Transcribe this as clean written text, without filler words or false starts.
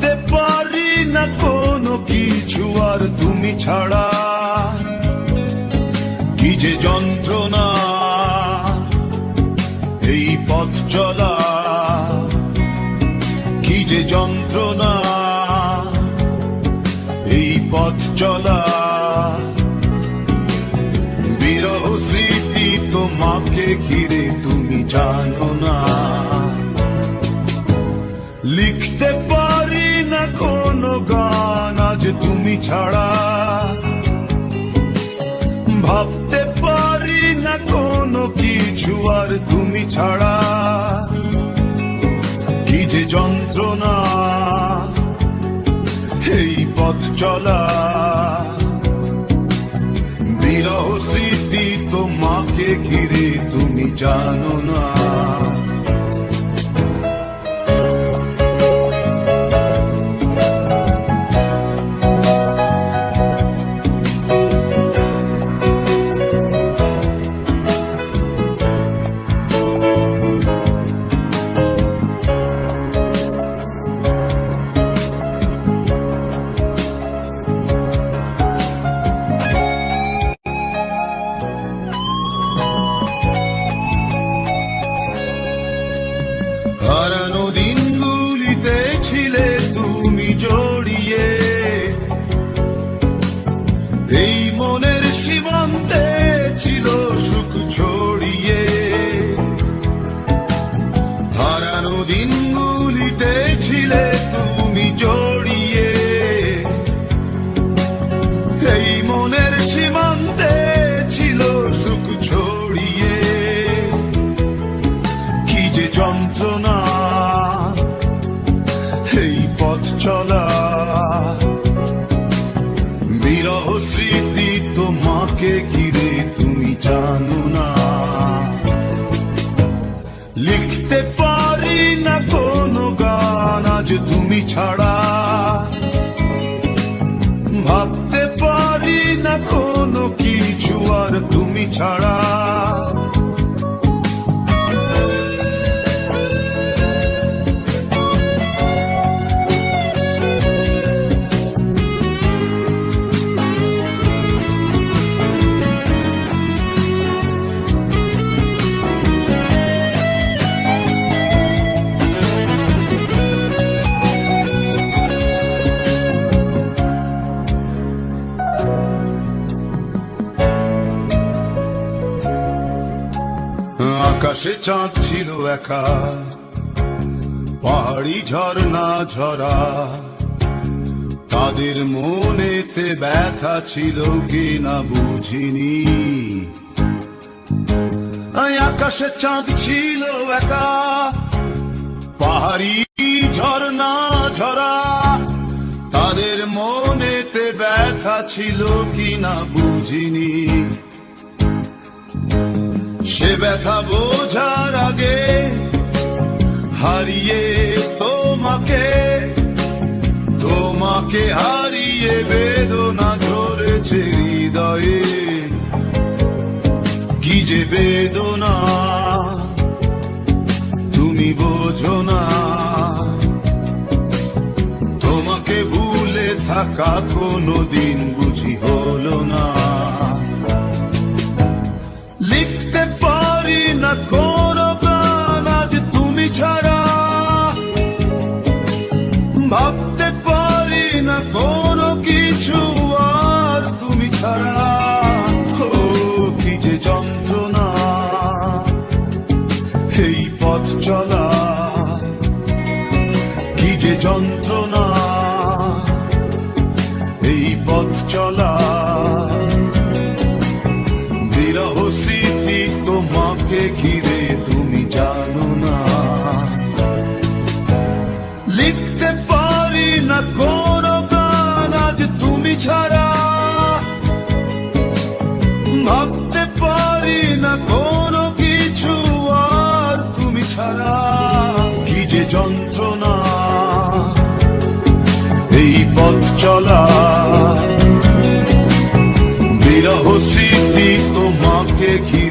ভাবতে পারি না কোনো কিছু আর তুমি ছাড়া। কি যে যন্ত্রণা এই পথ চলা, কি যে যন্ত্রণা এই পথ চলা। বিরহ স্মৃতি তোমাকে ঘিরে তুমি জানো না। লিখতে পারি না কোনো গান আজ তুমি ছাড়া। ভাবতে পারি না কোনো কিছু আর তুমি ছাড়া। কি যে যন্ত্রণা এই পথ চলা। বিরহ স্মৃতি তোমাকে ঘিরে তুমি জানো না। হারানো দিনগুলিতে ছিলে তুমি জড়িয়ে, এই মনের সীমান্তে ছিল সুখ ছড়িয়ে। হারানো দিনগুলিতে ছিলে তুমি জড়িয়ে, এই মনের সীমান্তে ছিল সুখ ছড়িয়ে। কি যে যন্ত্রণা এই পথ চলা। বিরহ স্মৃতি তোমাকে ঘিরে তুমি জানো না। লিখতে পারি না কোনো গান আজ তুমি ছাড়া। ভাবতে পারি না কোনো কিছু আর তুমি ছাড়া। আকাশে চাঁদ ছিল একা, পাহাড়ি ঝর্ণা ঝরা। তাদের মনেতে ব্যথা ছিল কিনা বুঝিনি। আকাশে চাঁদ ছিল একা, পাহাড়ি ঝর্ণা ঝরা। তাদের মনেতে ব্যথা ছিল কিনা বুঝিনি। সে ব্যথা বোঝার আগে হারিয়ে তোমাকে, তোমাকে হারিয়ে বেদনা ঝরেছে হৃদয়ে। কি যে বেদনা তুমি বোঝো না। তোমাকে ভুলে থাকা কোনো দিন বুঝি হলো না। লিখতে পারি না কোনো গান আজ তুমি ছাড়া। ভাবতে পারি না কোনো কিছু আর তুমি ছাড়া। ও কি যে যন্ত্রণা এই পথ চলা। কি যে যন্ত্রণা এই পথ চলা। বিরহ স্মৃতি তোমাকে ঘিরে তুমি জানো না। লিখতে পারি না কোনো গান আজ তুমি ছাড়া। ভাবতে পারি না কোনো কিছু আর তুমি ছাড়া। কি যে যন্ত্রণা এই পথ চলা। বিরহ স্মৃতি তোমাকে ঘিরে